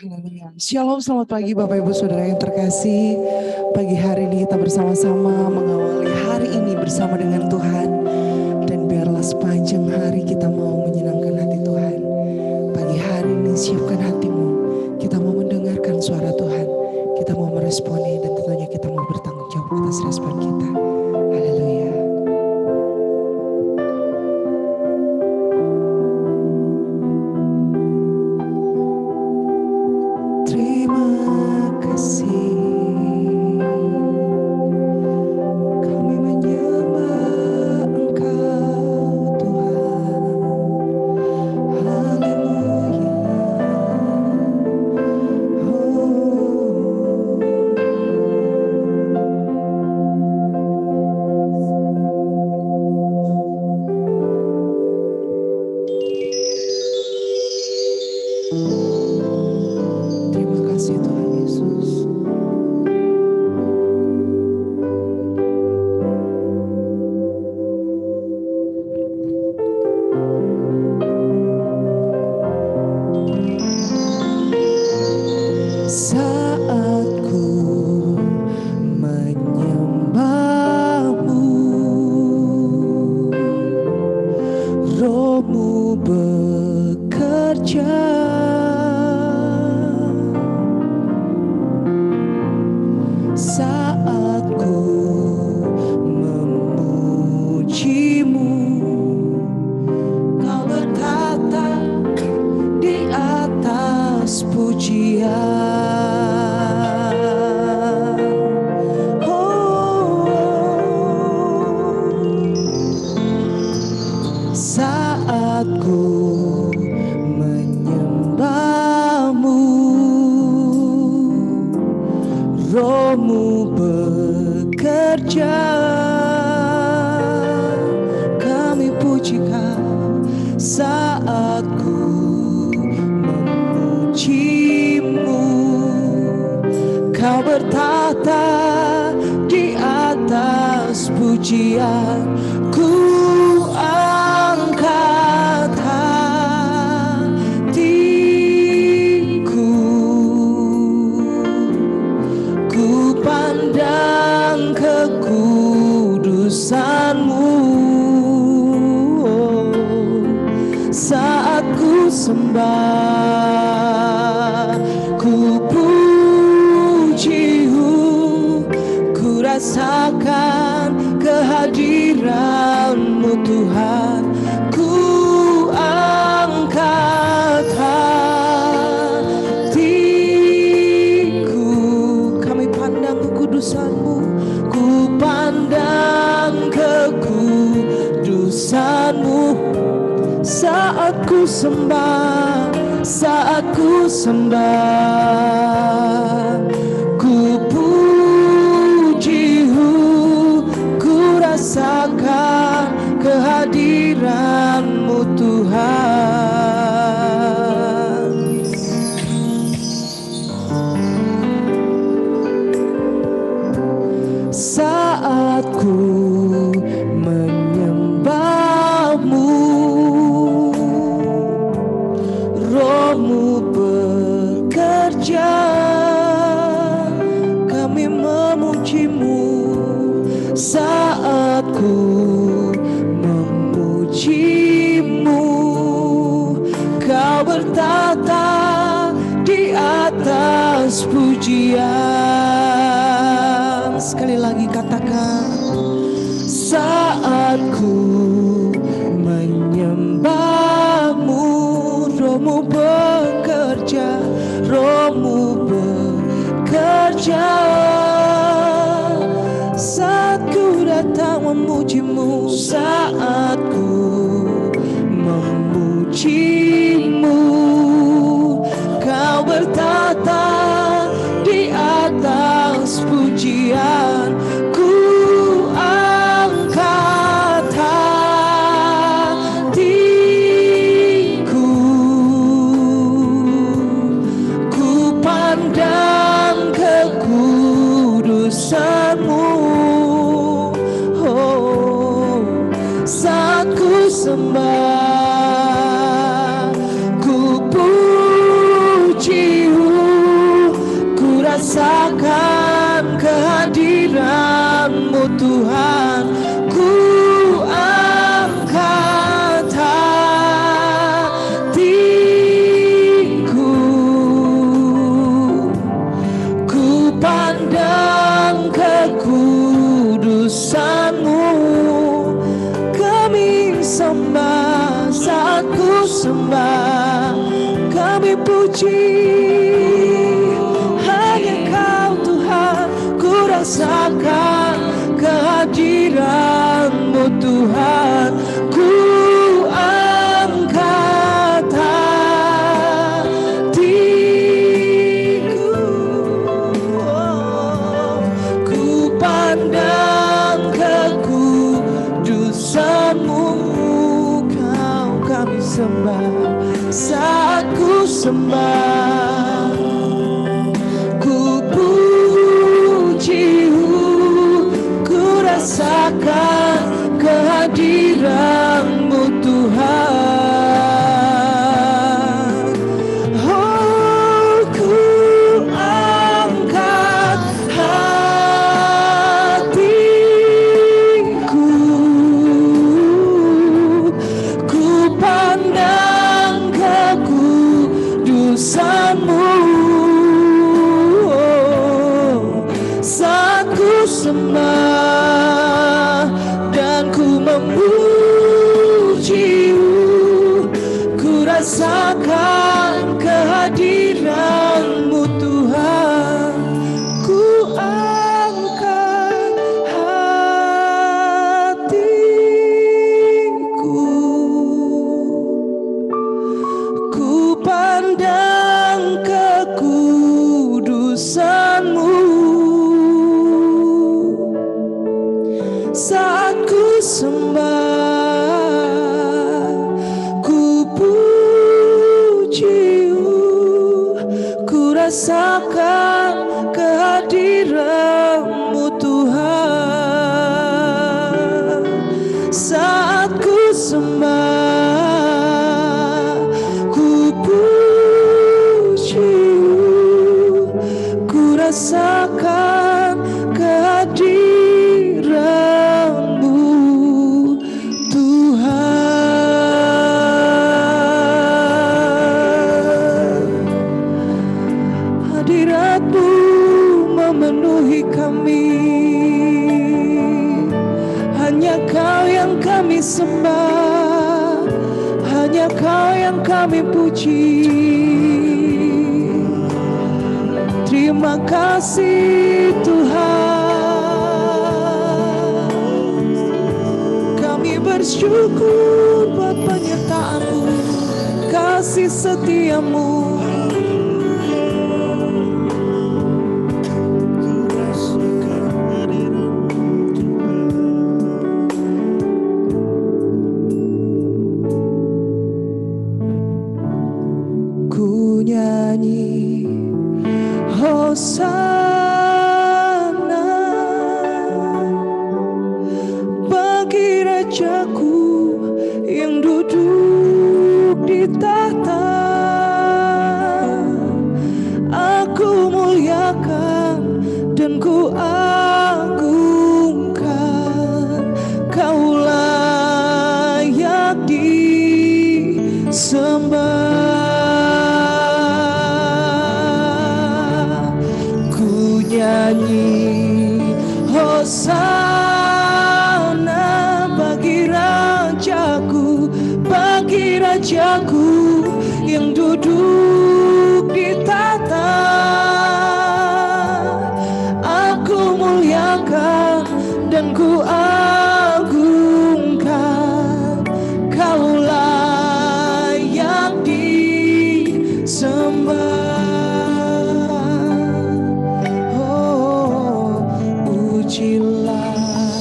Haleluya. Shalom, selamat pagi Bapak Ibu Saudara yang terkasih. Pagi hari ini kita bersama-sama mengawali hari ini bersama dengan Tuhan. Dan biarlah sepanjang hari kita mau menyenangkan hati Tuhan. Pagi hari ini siapkan hatimu. Kita mau mendengarkan suara Tuhan. Kita mau meresponi dan tentunya kita mau bertanggung jawab atas respon kita. Haleluya. Terima kasih. Kami menyembah Engkau Tuhan. Haleluya. Terima kasih Tuhan Yesus. Saat ku menyembahmu, Roh-Mu bekerja. Saat ku memujimu, Kau bertata di atas pujian. Saat ku menyembahmu, Roh-Mu bekerja. Kami puji Kau saat ku memujimu. Kau bertata di atas pujian. Ku angkat hatiku, ku pandang kekudusan-Mu. Saat ku sembah, ku puji-Mu, ku rasakan kehadiran-Mu Tuhan. Ku angkat hatiku, kami pandang kekudusan-Mu, ku pandang kekudusan-Mu. Saat ku sembah, saat ku sembah, ku puji-Mu, ku rasakan kehadiran-Mu Tuhan. Saat ku menyembahmu, Roh-Mu bekerja. Kami memuji-Mu saat ku memuji-Mu. Kau bertata di atas pujian. Sekali lagi katakan, saat ku menyembahmu, Roh-Mu bekerja, Roh-Mu bekerja. Saat ku datang memuji-Mu, saat ku memuji-Mu, Kau bertata di atas pujian. Ku angkat hatiku, ku pandang kekudusan-Mu. Saat ku sembah, ku puji-Mu, sembah, kami puji. Hanya Kau Tuhan, ku rasakan kehadiran-Mu Tuhan. Ku angkat hatiku, ku pandang kekudusan-Mu. Kau kami sembah, saat ku sembah, ku puji, ku rasakan kehadiran-Mu Tuhan. Oh, ku angkat hatiku, ku pandang kekudusan-Mu. Oh, saat ku sembah dan ku memuji-Mu, ku rasakan kehadiran-Mu Tuhan. Ku angkat hatiku, ku pandang kekudusan-Mu. Saat ku sembah, ku puji-Mu, ku rasakan kehadiran-Mu Tuhan. Saat ku sembah, ku puji-Mu, ku rasakan kehadiran-Mu Tuhan. Hadirat-Mu memenuhi kami, hanya Kau yang kami sembah, hanya Kau yang kami puji. Terima kasih Tuhan, kami bersyukur buat penyertaan-Mu, kasih setia-Mu. Ku nyanyi Hosana bagi Rajaku yang duduk di tahta. Aku muliakan dan ku agungkan, Kau layak disembah. Nyanyi Hosana bagi Rajaku yang duduk di tahta. Aku muliakan dan ku agungkan, Kau layak disembah. Pujilah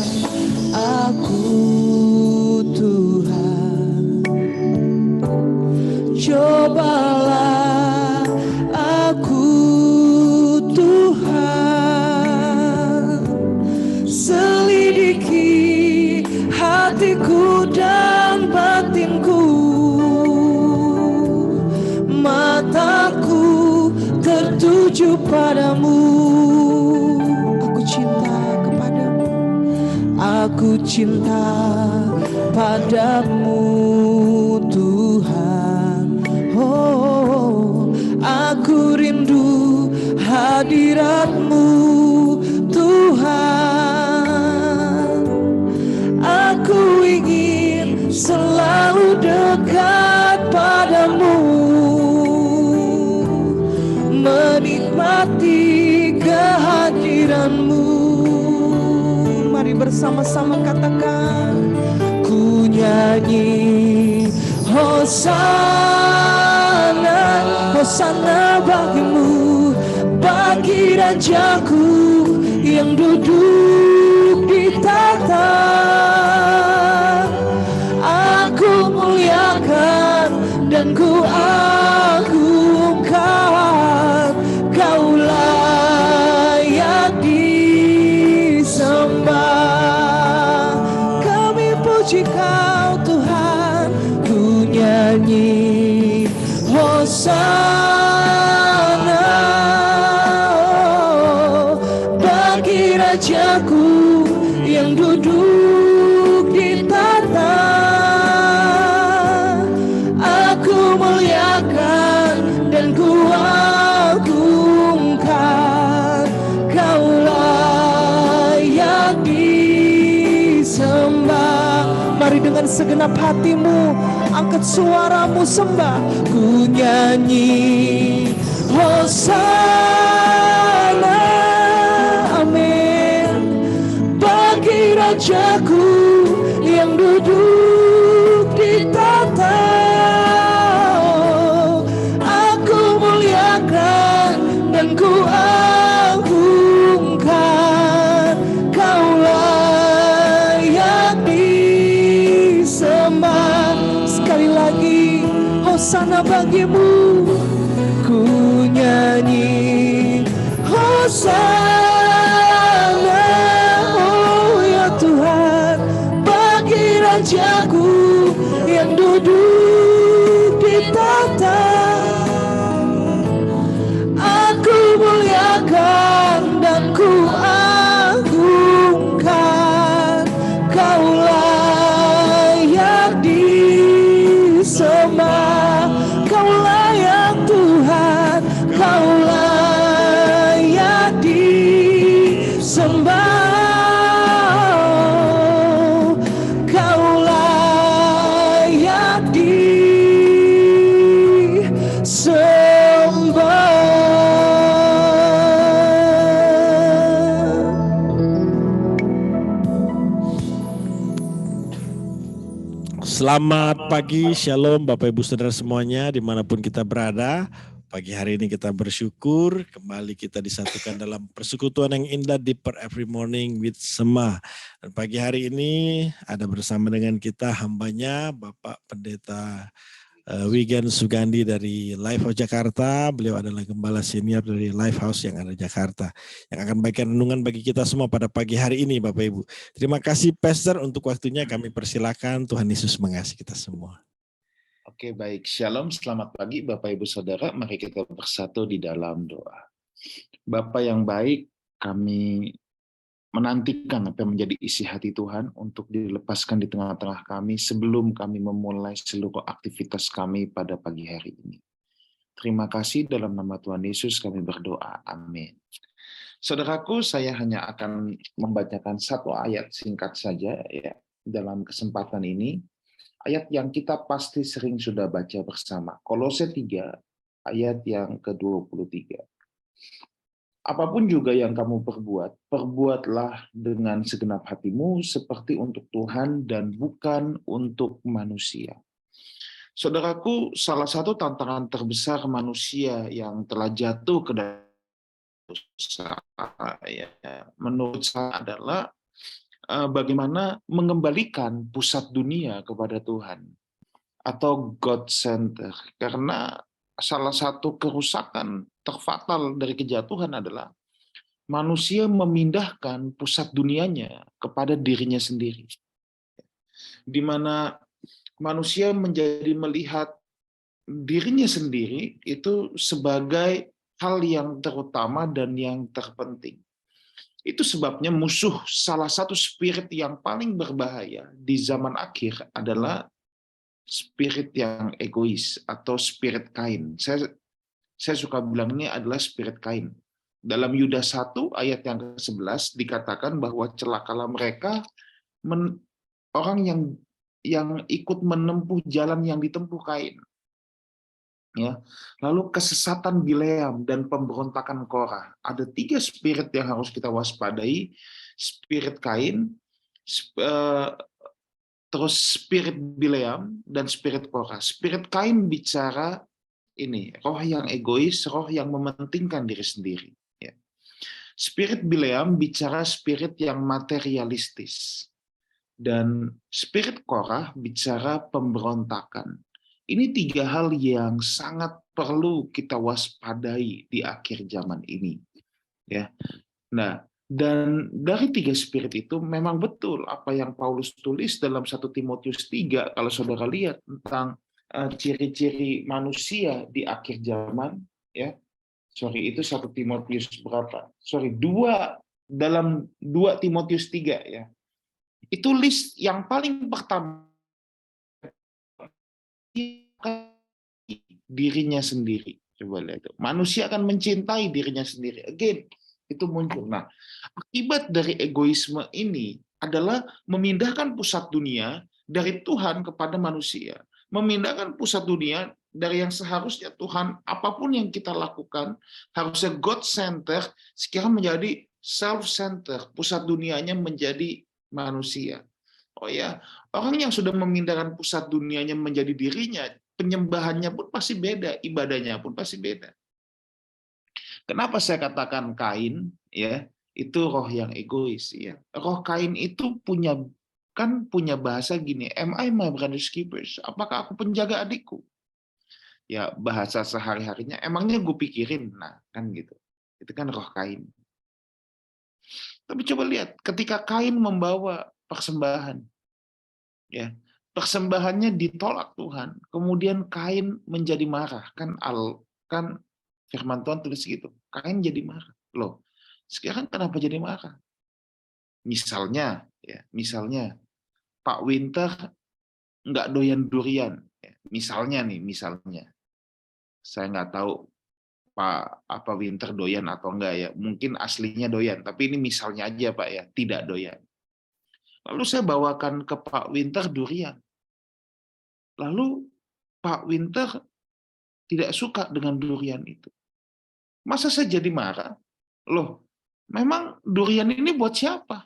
aku Tuhan, cobalah aku Tuhan, selidiki hatiku dan batinku. Mataku tertuju padamu, aku cinta padamu Tuhan. Oh, aku rindu hadirat-Mu Tuhan. Aku ingin selalu dekat padamu. kehadiran-Mu. Mari bersama-sama katakan, ku nyanyi Hosana, Hosana bagimu, bagi Rajaku yang duduk di tahta. Aku muliakan dan ku agungkan, Kau layak disembah. Kami puji Kau Tuhan, ku nyanyi Hosana, bagi Rajaku yang duduk di tahta. Aku muliakan dan ku agungkan, Kau layak disembah. Mari dengan segenap hatimu, angkat suaramu sembah. Ku nyanyi Hosana, amin, bagi Rajaku yang duduk di tahta. Aku muliakan dan ku agungkan, Kau layak disembah. Sekali lagi, Hosana bagimu, ku nyanyi Hosana, oh ya Tuhan, bagi Rajaku yang duduk di tahta. Aku muliakan dan ku agungkan, Kau layak disembah. Kau layak Tuhan, Kau layak disembah. Kau layak disembah. Selamat pagi, shalom Bapak Ibu Saudara semuanya dimanapun kita berada. Pagi hari ini kita bersyukur kembali kita disatukan dalam persekutuan yang indah di Per Every Morning with Sema. Dan pagi hari ini ada bersama dengan kita hambanya Bapak Pendeta Wigan Sugandi dari Lifehouse Jakarta. Beliau adalah gembala senior dari Lifehouse yang ada di Jakarta, yang akan bagikan renungan bagi kita semua pada pagi hari ini Bapak Ibu. Terima kasih Pastor untuk waktunya, kami persilakan. Tuhan Yesus mengasihi kita semua. Oke, baik. Shalom, selamat pagi Bapak Ibu Saudara. Mari kita bersatu di dalam doa. Bapa yang baik, kami menantikan apa yang menjadi isi hati Tuhan untuk dilepaskan di tengah-tengah kami sebelum kami memulai seluruh aktivitas kami pada pagi hari ini. Terima kasih, dalam nama Tuhan Yesus kami berdoa. Amin. Saudaraku, saya hanya akan membacakan satu ayat singkat saja ya dalam kesempatan ini. Ayat yang kita pasti sering sudah baca bersama. Kolose 3 ayat yang ke-23. Apapun juga yang kamu perbuat, perbuatlah dengan segenap hatimu seperti untuk Tuhan dan bukan untuk manusia. Saudaraku, salah satu tantangan terbesar manusia yang telah jatuh ke dalam dosa, ya, menurut saya adalah bagaimana mengembalikan pusat dunia kepada Tuhan atau God Center. Karena salah satu kerusakan terfatal dari kejatuhan adalah manusia memindahkan pusat dunianya kepada dirinya sendiri. Di mana manusia menjadi melihat dirinya sendiri itu sebagai hal yang terutama dan yang terpenting. Itu sebabnya musuh, salah satu spirit yang paling berbahaya di zaman akhir adalah spirit yang egois atau spirit Kain. Saya suka bilang ini adalah spirit Kain. Dalam Yudas 1 ayat yang ke-11 dikatakan bahwa celakalah mereka orang yang ikut menempuh jalan yang ditempuh Kain. Ya, lalu kesesatan Bileam dan pemberontakan Korah. Ada 3 spirit yang harus kita waspadai: spirit Kain, terus spirit Bileam, dan spirit Korah. Spirit Kain bicara ini, roh yang egois, roh yang mementingkan diri sendiri. Ya. Spirit Bileam bicara spirit yang materialistis. Dan spirit Korah bicara pemberontakan. Ini 3 hal yang sangat perlu kita waspadai di akhir zaman ini. Ya. Nah, dan dari 3 spirit itu memang betul apa yang Paulus tulis dalam 1 Timotius 3, kalau saudara lihat tentang ciri-ciri manusia di akhir zaman, ya. Sorry, itu 1 Timotius berapa? Sorry, 2 dalam 2 Timotius 3 ya. Itu list yang paling pertama, dirinya sendiri. Coba lihat itu. Manusia akan mencintai dirinya sendiri. Again, itu muncul. Nah, akibat dari egoisme ini adalah memindahkan pusat dunia dari Tuhan kepada manusia. Memindahkan pusat dunia dari yang seharusnya Tuhan, apapun yang kita lakukan, harusnya God center, sekarang menjadi self center. Pusat dunianya menjadi manusia. Oh ya, orang yang sudah memindahkan pusat dunianya menjadi dirinya, penyembahannya pun pasti beda, ibadahnya pun pasti beda. Kenapa saya katakan Kain, ya, itu roh yang egois, ya. Roh Kain itu punya bahasa gini, am I my brother's keepers? Apakah aku penjaga adikku? Ya, bahasa sehari-harinya, emangnya gue pikirin, nah, kan gitu. Itu kan roh Kain. Tapi coba lihat, ketika Kain membawa persembahan, ya, persembahannya ditolak Tuhan, kemudian Kain menjadi marah, kan firman Tuhan tulis gitu, Kain jadi marah. Loh, sekarang kenapa jadi marah? Misalnya, ya, misalnya Pak Winter nggak doyan durian, ya, misalnya, saya nggak tahu Pak Winter doyan atau enggak ya, mungkin aslinya doyan, tapi ini misalnya aja Pak ya, tidak doyan. Lalu saya bawakan ke Pak Winter durian. Lalu Pak Winter tidak suka dengan durian itu. Masa saya jadi marah? Loh, memang durian ini buat siapa?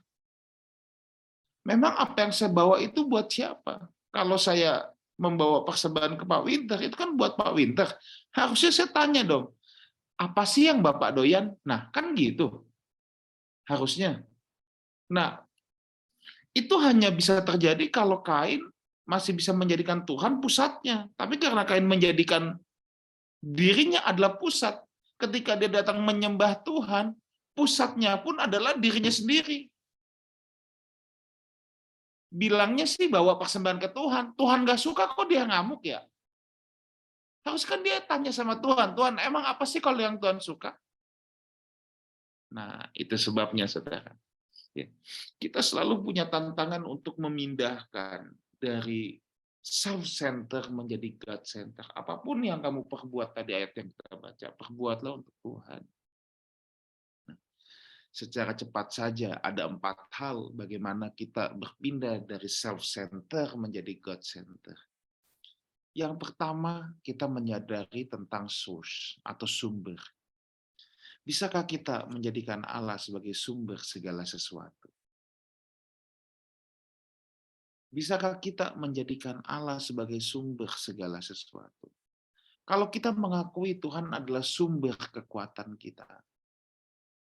Memang apa yang saya bawa itu buat siapa? Kalau saya membawa persembahan ke Pak Winter, itu kan buat Pak Winter. Harusnya saya tanya dong, apa sih yang Bapak doyan? Nah, kan gitu. Harusnya. Nah, itu hanya bisa terjadi kalau Kain masih bisa menjadikan Tuhan pusatnya. Tapi karena Kain menjadikan dirinya adalah pusat, ketika dia datang menyembah Tuhan, pusatnya pun adalah dirinya sendiri. Bilangnya sih bawa persembahan ke Tuhan. Tuhan gak suka kok dia ngamuk ya. Harus kan dia tanya sama Tuhan, Tuhan emang apa sih kalau yang Tuhan suka? Nah, itu sebabnya saudara. Ya. Kita selalu punya tantangan untuk memindahkan dari self-center menjadi God-center. Apapun yang kamu perbuat tadi ayat yang kita baca, perbuatlah untuk Tuhan. Secara cepat saja ada 4 hal bagaimana kita berpindah dari self-center menjadi God-center. Yang pertama, kita menyadari tentang source atau sumber. Bisakah kita menjadikan Allah sebagai sumber segala sesuatu? Bisakah kita menjadikan Allah sebagai sumber segala sesuatu? Kalau kita mengakui Tuhan adalah sumber kekuatan kita,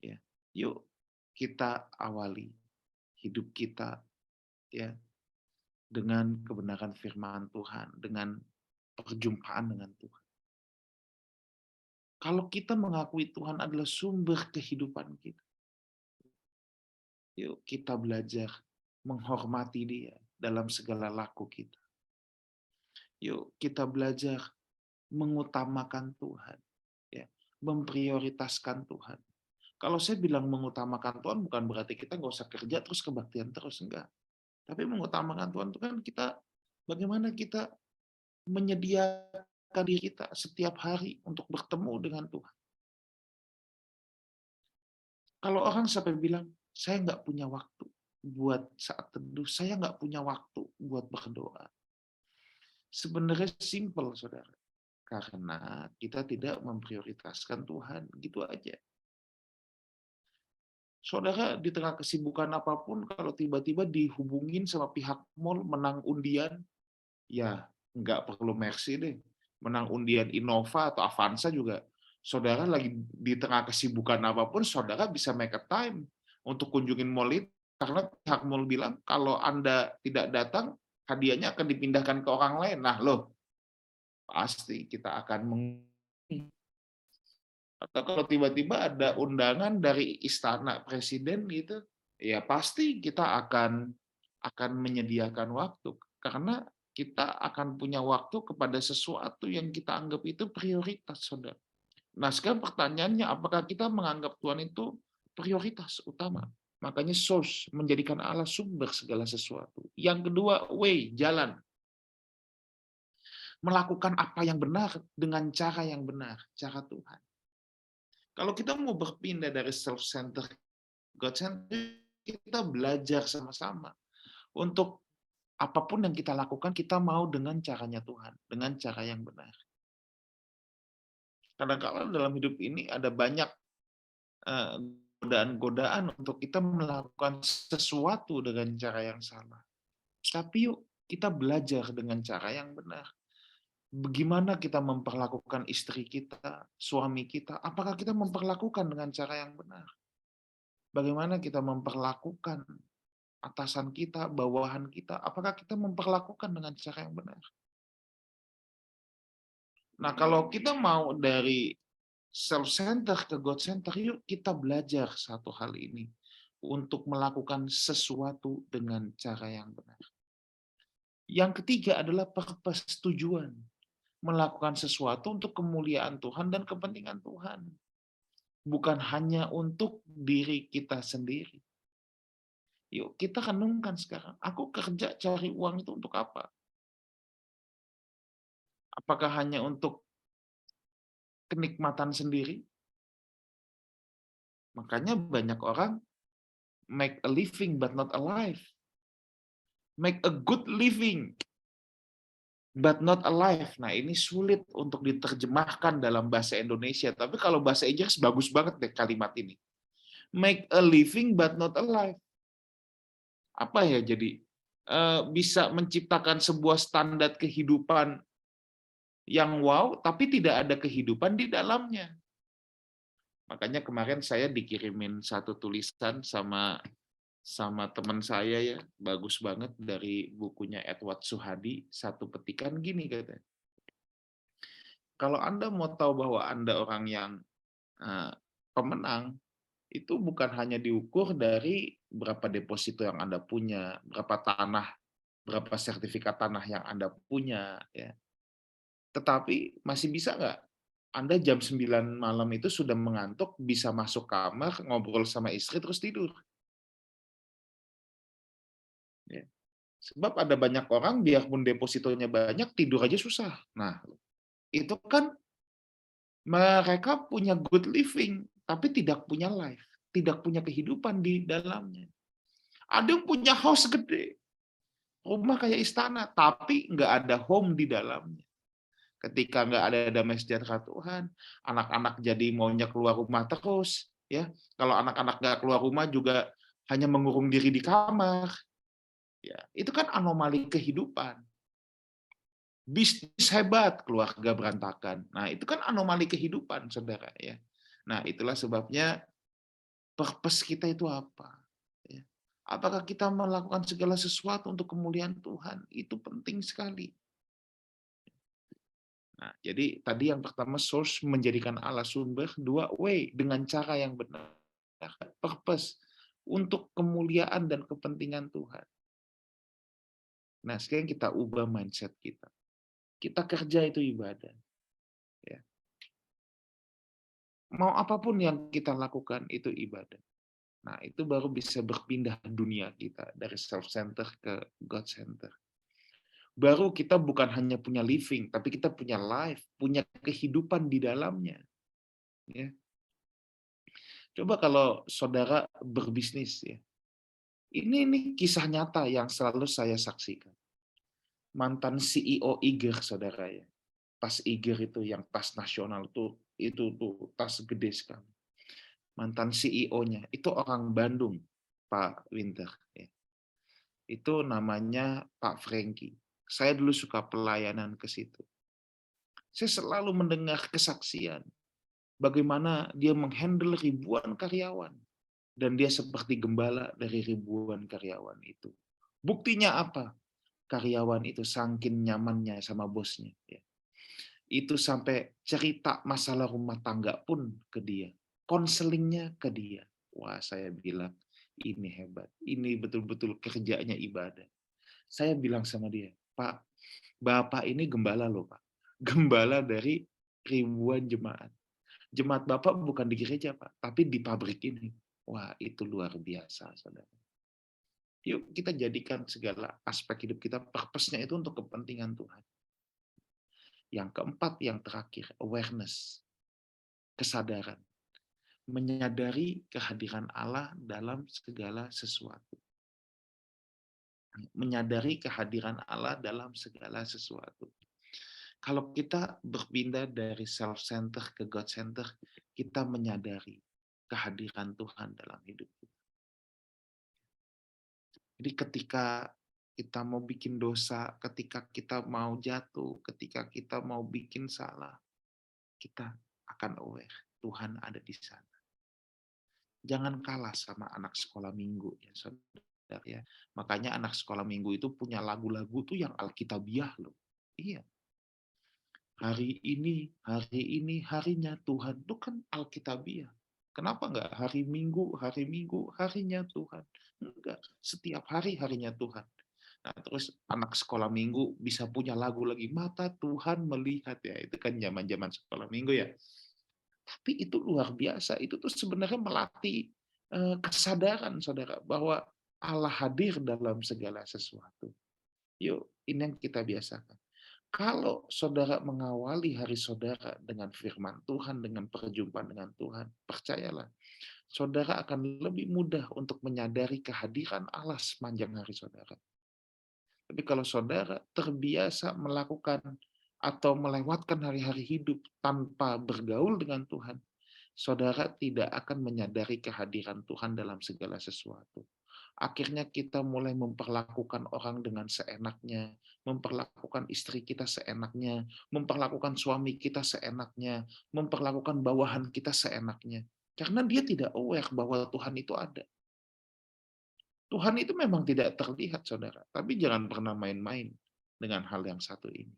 ya, yuk kita awali hidup kita ya dengan kebenaran firman Tuhan, dengan perjumpaan dengan Tuhan. Kalau kita mengakui Tuhan adalah sumber kehidupan kita, yuk kita belajar menghormati Dia dalam segala laku kita. Yuk kita belajar mengutamakan Tuhan, ya, memprioritaskan Tuhan. Kalau saya bilang mengutamakan Tuhan bukan berarti kita nggak usah kerja terus kebaktian terus, enggak. Tapi mengutamakan Tuhan itu kan kita bagaimana kita menyediakan diri kita setiap hari untuk bertemu dengan Tuhan. Kalau orang sampai bilang, saya nggak punya waktu buat saat teduh, saya nggak punya waktu buat berdoa. Sebenarnya simpel, saudara. karena kita tidak memprioritaskan Tuhan, gitu aja. Saudara di tengah kesibukan apapun, kalau tiba-tiba dihubungin sama pihak mall menang undian, ya nggak perlu Mercy deh. Menang undian Innova atau Avanza juga, saudara lagi di tengah kesibukan apapun, saudara bisa make a time untuk kunjungin mall itu, karena pihak mall bilang kalau Anda tidak datang, hadiahnya akan dipindahkan ke orang lain. Nah loh, pasti kita akan atau kalau tiba-tiba ada undangan dari istana presiden gitu, ya pasti kita akan menyediakan waktu karena kita akan punya waktu kepada sesuatu yang kita anggap itu prioritas, Saudara. Nah, sekarang pertanyaannya apakah kita menganggap Tuhan itu prioritas utama? Makanya source, menjadikan Allah sumber segala sesuatu. Yang kedua, way, jalan. Melakukan apa yang benar dengan cara yang benar, cara Tuhan. Kalau kita mau berpindah dari self-center ke God-center, kita belajar sama-sama. Untuk apapun yang kita lakukan, kita mau dengan caranya Tuhan, dengan cara yang benar. Kadang-kadang dalam hidup ini ada banyak godaan-godaan untuk kita melakukan sesuatu dengan cara yang salah. Tapi yuk kita belajar dengan cara yang benar. Bagaimana kita memperlakukan istri kita, suami kita? Apakah kita memperlakukan dengan cara yang benar? Bagaimana kita memperlakukan atasan kita, bawahan kita? Apakah kita memperlakukan dengan cara yang benar? Nah, kalau kita mau dari self-center ke God-center, yuk kita belajar satu hal ini. Untuk melakukan sesuatu dengan cara yang benar. Yang ketiga adalah purpose, tujuan. Melakukan sesuatu untuk kemuliaan Tuhan dan kepentingan Tuhan. Bukan hanya untuk diri kita sendiri. Yuk kita renungkan sekarang. Aku kerja cari uang itu untuk apa? Apakah hanya untuk kenikmatan sendiri? Makanya banyak orang make a living but not a life. Make a good living but not alive. Nah, ini sulit untuk diterjemahkan dalam bahasa Indonesia. Tapi kalau bahasa Inggris bagus banget deh kalimat ini. Make a living but not alive. Apa ya jadi? Bisa menciptakan sebuah standar kehidupan yang wow, tapi tidak ada kehidupan di dalamnya. Makanya kemarin saya dikirimin satu tulisan sama teman saya ya, bagus banget dari bukunya Edward Suhadi, satu petikan gini katanya. Kalau Anda mau tahu bahwa Anda orang yang pemenang, itu bukan hanya diukur dari berapa deposito yang Anda punya, berapa sertifikat tanah yang Anda punya, ya. Tetapi masih bisa nggak Anda jam 9 malam itu sudah mengantuk, bisa masuk kamar, ngobrol sama istri, terus tidur. Ya. Sebab ada banyak orang, biarpun depositonya banyak, tidur aja susah. Nah, itu kan mereka punya good living, tapi tidak punya life, tidak punya kehidupan di dalamnya. Ada yang punya house gede, rumah kayak istana, tapi nggak ada home di dalamnya. Ketika nggak ada damai sejahtera Tuhan, anak-anak jadi maunya keluar rumah terus. Ya, kalau anak-anak nggak keluar rumah juga hanya mengurung diri di kamar. Ya, itu kan anomali kehidupan. Bisnis hebat, keluarga berantakan. Nah, itu kan anomali kehidupan, saudara. Ya. Nah, itulah sebabnya purpose kita itu apa? Ya. Apakah kita melakukan segala sesuatu untuk kemuliaan Tuhan? Itu penting sekali. Nah, jadi tadi yang pertama source, menjadikan Allah sumber, dua way, dengan cara yang benar. Purpose, untuk kemuliaan dan kepentingan Tuhan. Nah, sekarang kita ubah mindset kita. Kita kerja itu ibadah. Ya. Mau apapun yang kita lakukan itu ibadah. Nah, itu baru bisa berpindah dunia kita dari self-center ke God-center. Baru kita bukan hanya punya living, tapi kita punya life, punya kehidupan di dalamnya. Ya. Coba kalau saudara berbisnis, ya. Ini kisah nyata yang selalu saya saksikan. Mantan CEO Iger, saudara ya. tas Iger itu yang tas nasional itu tuh tas gede sekali. Mantan CEO-nya itu orang Bandung, Pak Winter. Ya. Itu namanya Pak Franky. Saya dulu suka pelayanan ke situ. Saya selalu mendengar kesaksian bagaimana dia menghandle ribuan karyawan. Dan dia seperti gembala dari ribuan karyawan itu. Buktinya apa? Karyawan itu saking nyamannya sama bosnya. Ya. Itu sampai cerita masalah rumah tangga pun ke dia. Konselingnya ke dia. Wah, saya bilang, ini hebat. Ini betul-betul kerjanya ibadah. Saya bilang sama dia, Pak, Bapak ini gembala loh, Pak. Gembala dari ribuan jemaat. Jemaat Bapak bukan di gereja, Pak, tapi di pabrik ini. Wah, itu luar biasa, saudara. Yuk kita jadikan segala aspek hidup kita, purpose-nya itu untuk kepentingan Tuhan. Yang keempat, yang terakhir, awareness, kesadaran. Menyadari kehadiran Allah dalam segala sesuatu. Menyadari kehadiran Allah dalam segala sesuatu. Kalau kita berpindah dari self-center ke God-center, kita menyadari kehadiran Tuhan dalam hidup kita. Jadi ketika kita mau bikin dosa, ketika kita mau jatuh, ketika kita mau bikin salah, kita akan aware Tuhan ada di sana. Jangan kalah sama anak sekolah minggu ya saudara ya. Makanya anak sekolah minggu itu punya lagu-lagu tuh yang alkitabiah loh. Iya. Hari ini harinya Tuhan. Itu kan alkitabiah. Kenapa enggak hari Minggu, harinya Tuhan? Enggak, setiap hari harinya Tuhan. Nah, terus anak sekolah minggu bisa punya lagu lagi, mata Tuhan melihat ya. Itu kan zaman-zaman sekolah minggu ya. Tapi itu luar biasa. Itu tuh sebenarnya melatih kesadaran saudara bahwa Allah hadir dalam segala sesuatu. Yuk, ini yang kita biasakan. Kalau saudara mengawali hari saudara dengan firman Tuhan, dengan perjumpaan dengan Tuhan, percayalah, saudara akan lebih mudah untuk menyadari kehadiran Allah sepanjang hari saudara. Tapi kalau saudara terbiasa melakukan atau melewatkan hari-hari hidup tanpa bergaul dengan Tuhan, saudara tidak akan menyadari kehadiran Tuhan dalam segala sesuatu. Akhirnya kita mulai memperlakukan orang dengan seenaknya, memperlakukan istri kita seenaknya, memperlakukan suami kita seenaknya, memperlakukan bawahan kita seenaknya. Karena dia tidak aware bahwa Tuhan itu ada. Tuhan itu memang tidak terlihat, saudara. Tapi jangan pernah main-main dengan hal yang satu ini.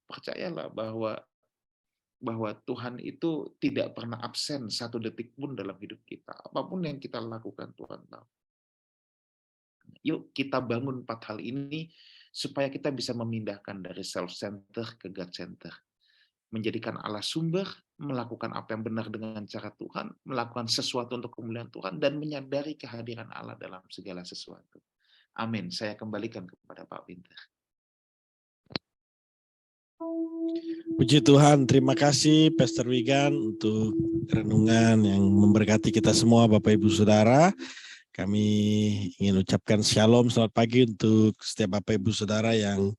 Percayalah bahwa Tuhan itu tidak pernah absen satu detik pun dalam hidup kita. Apapun yang kita lakukan, Tuhan tahu. Yuk kita bangun 4 hal ini supaya kita bisa memindahkan dari self-center ke God-center. Menjadikan Allah sumber, melakukan apa yang benar dengan cara Tuhan, melakukan sesuatu untuk kemuliaan Tuhan, dan menyadari kehadiran Allah dalam segala sesuatu. Amin. Saya kembalikan kepada Pak Winter. Puji Tuhan, terima kasih Pastor Wigan untuk renungan yang memberkati kita semua Bapak Ibu Saudara. Kami ingin ucapkan shalom, selamat pagi untuk setiap Bapak Ibu Saudara yang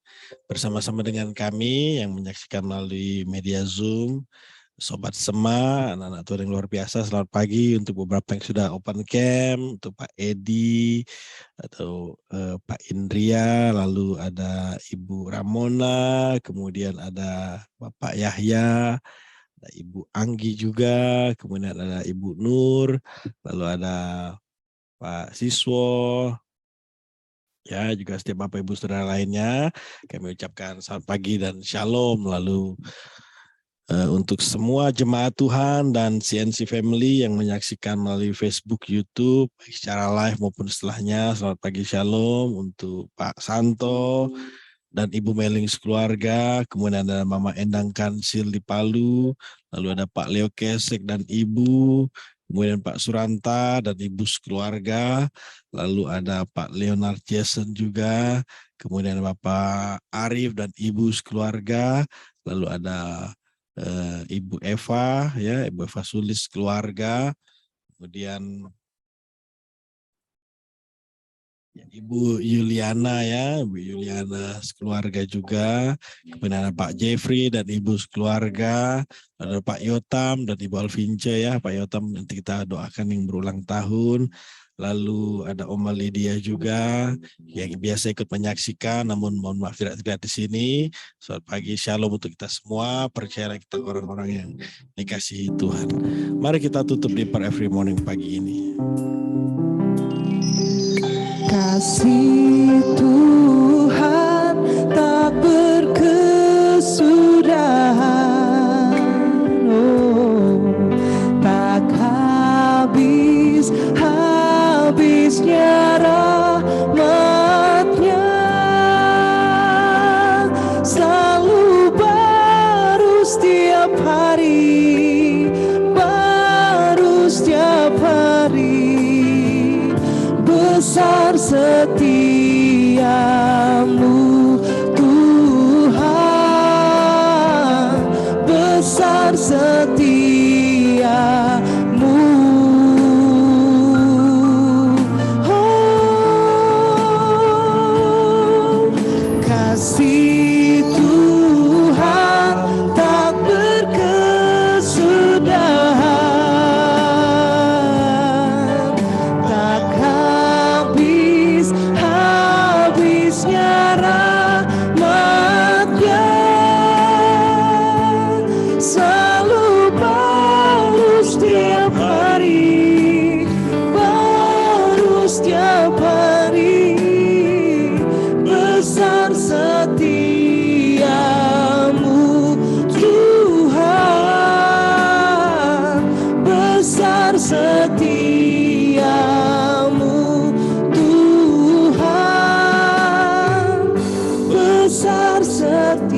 bersama-sama dengan kami, yang menyaksikan melalui media Zoom, Sobat Sema, anak-anak Tuhan yang luar biasa, selamat pagi untuk beberapa yang sudah open camp, untuk Pak Edi, atau Pak Indria, lalu ada Ibu Ramona, kemudian ada Bapak Yahya, ada Ibu Anggi juga, kemudian ada Ibu Nur, lalu ada Pak Siswo, ya juga setiap Bapak Ibu Saudara lainnya, kami ucapkan selamat pagi dan shalom. Lalu untuk semua jemaat Tuhan dan CNC Family yang menyaksikan melalui Facebook, YouTube, baik secara live maupun setelahnya, selamat pagi shalom untuk Pak Santo dan Ibu Meling sekeluarga, kemudian ada Mama Endang Kansil di Palu, lalu ada Pak Leo Kesek dan Ibu, kemudian Pak Suranta dan Ibu sekeluarga, lalu ada Pak Leonard Jason juga, kemudian Bapak Arif dan Ibu sekeluarga, lalu ada Ibu Eva, ya Ibu Eva Sulis keluarga, kemudian Ibu Yuliana ya, Ibu Yuliana sekeluarga juga, kemudian ada Pak Jeffrey dan Ibu sekeluarga, ada Pak Yotam dan Ibu Alvince ya, Pak Yotam nanti kita doakan yang berulang tahun, lalu ada Oma Lydia juga yang biasa ikut menyaksikan, namun mohon maaf tidak terlihat di sini. Selamat pagi, shalom untuk kita semua, percayalah kita orang-orang yang dikasihi Tuhan. Mari kita tutup di per every morning pagi ini. Kasih Tuhan tak berkesudahan, oh, tak habisnya rahmat-Nya, selalu baru setiap hari, baru setiap hari. Besar setiamu Tuhan, besar setiamu. Oh, kasih Tuhan tak berkesudahan, tak habisnya rahmat-Nya, selalu baru setiap hari, baru setiap hari. Besar setiamu Tuhan, besar setiamu Tuhan, besar setiamu.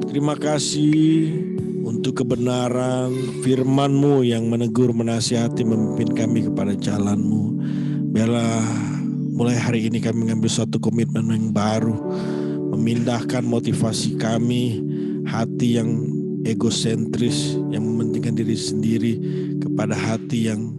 Terima kasih untuk kebenaran firman-Mu yang menegur, menasihati, memimpin kami kepada jalan-Mu. Biarlah mulai hari ini kami mengambil suatu komitmen yang baru, memindahkan motivasi kami, hati yang egosentris, yang mementingkan diri sendiri, kepada hati yang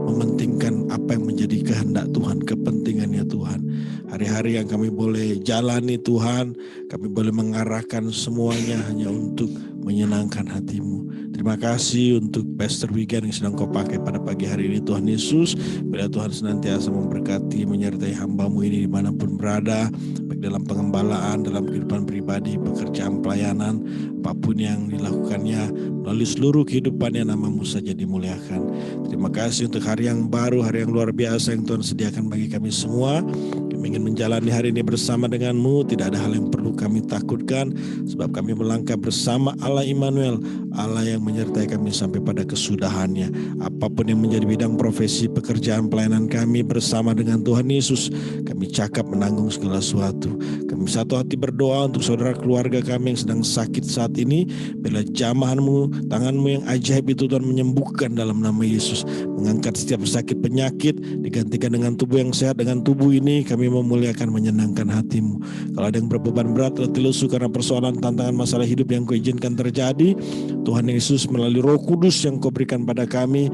mementingkan apa yang menjadi kehendak Tuhan, kepentingannya Tuhan. Hari-hari yang kami boleh jalani Tuhan, kami boleh mengarahkan semuanya hanya untuk menyenangkan hati-Mu. Terima kasih untuk Pastor Wigan yang sedang Kau pakai pada pagi hari ini Tuhan Yesus. Bila Tuhan senantiasa memberkati, menyertai hamba-Mu ini dimanapun berada, baik dalam pengembalaan, dalam kehidupan pribadi, pekerjaan, pelayanan, apapun yang dilakukannya, melalui seluruh kehidupannya, nama-Mu saja dimuliakan. Terima kasih untuk hari yang baru, hari yang luar biasa yang Tuhan sediakan bagi kami semua. Kami ingin menjalani hari ini bersama dengan-Mu, tidak ada hal yang perlu kami takutkan, sebab kami melangkah bersama Allah Immanuel, Allah yang menyertai kami sampai pada kesudahannya. Apapun yang menjadi bidang profesi, pekerjaan, pelayanan kami bersama dengan Tuhan Yesus, kami cakap menanggung segala sesuatu. Kami satu hati berdoa untuk saudara keluarga kami yang sedang sakit saat ini. Bila jamahan-Mu, tangan-Mu yang ajaib itu Tuhan menyembuhkan dalam nama Yesus, mengangkat setiap sakit penyakit, digantikan dengan tubuh yang sehat. Dengan tubuh ini kami memuliakan, menyenangkan hati-Mu. Kalau ada yang berbeban berat, letih lesu karena persoalan, tantangan, masalah hidup yang Kau izinkan terjadi, Tuhan Yesus melalui Roh Kudus yang Kau berikan pada kami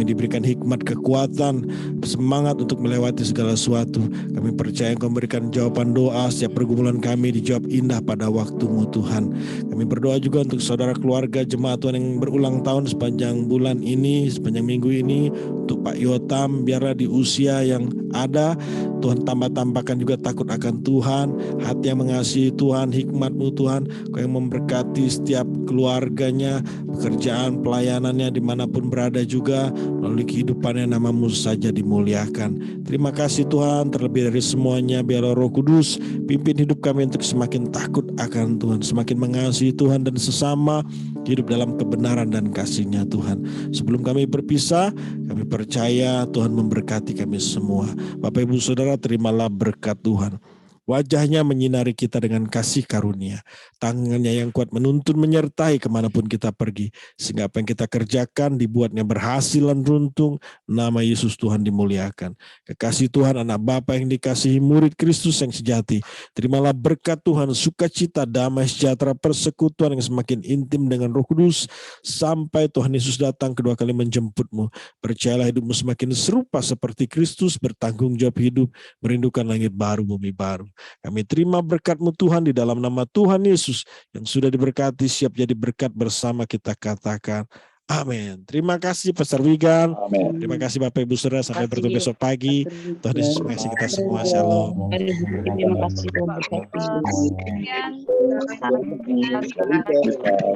diberikan hikmat, kekuatan, semangat untuk melewati segala sesuatu. Kami percaya Kau memberikan jawaban doa, setiap pergumulan kami dijawab indah pada waktu-Mu Tuhan. Kami berdoa juga untuk saudara keluarga jemaat Tuhan yang berulang tahun sepanjang bulan ini, sepanjang minggu ini. Untuk Pak Yotam, biarlah di usia yang ada, Tuhan tambahkan juga takut akan Tuhan, hati yang mengasihi Tuhan, hikmat-Mu Tuhan, Kau yang memberkati setiap keluarganya, pekerjaan, pelayanannya dimanapun berada juga, melalui kehidupannya nama-Mu saja dimuliakan. Terima kasih Tuhan, terlebih dari semuanya biarlah Roh Kudus pimpin hidup kami untuk semakin takut akan Tuhan, semakin mengasihi Tuhan dan sesama, hidup dalam kebenaran dan kasih-Nya Tuhan. Sebelum kami berpisah, kami percaya Tuhan memberkati kami semua. Bapak Ibu Saudara, terimalah berkat Tuhan. Wajahnya menyinari kita dengan kasih karunia. Tangannya yang kuat menuntun menyertai kemanapun kita pergi. Sehingga apa yang kita kerjakan dibuatnya berhasil dan beruntung. Nama Yesus Tuhan dimuliakan. Kekasih Tuhan, anak Bapa yang dikasihi, murid Kristus yang sejati. Terimalah berkat Tuhan, sukacita, damai, sejahtera, persekutuan yang semakin intim dengan Roh Kudus. Sampai Tuhan Yesus datang kedua kali menjemputmu. Percayalah hidupmu semakin serupa seperti Kristus, bertanggung jawab hidup, merindukan langit baru, bumi baru. Kami terima berkat-Mu Tuhan di dalam nama Tuhan Yesus yang sudah diberkati, siap jadi berkat bersama kita katakan. Amin. Terima kasih Pastor Wigan. Amin. Terima kasih Bapak Ibu Saudara. Sampai bertemu besok pagi. Tuhan Yesus mengasihi kita semua. Shalom. Terima kasih Tuhan berkati. Sekian.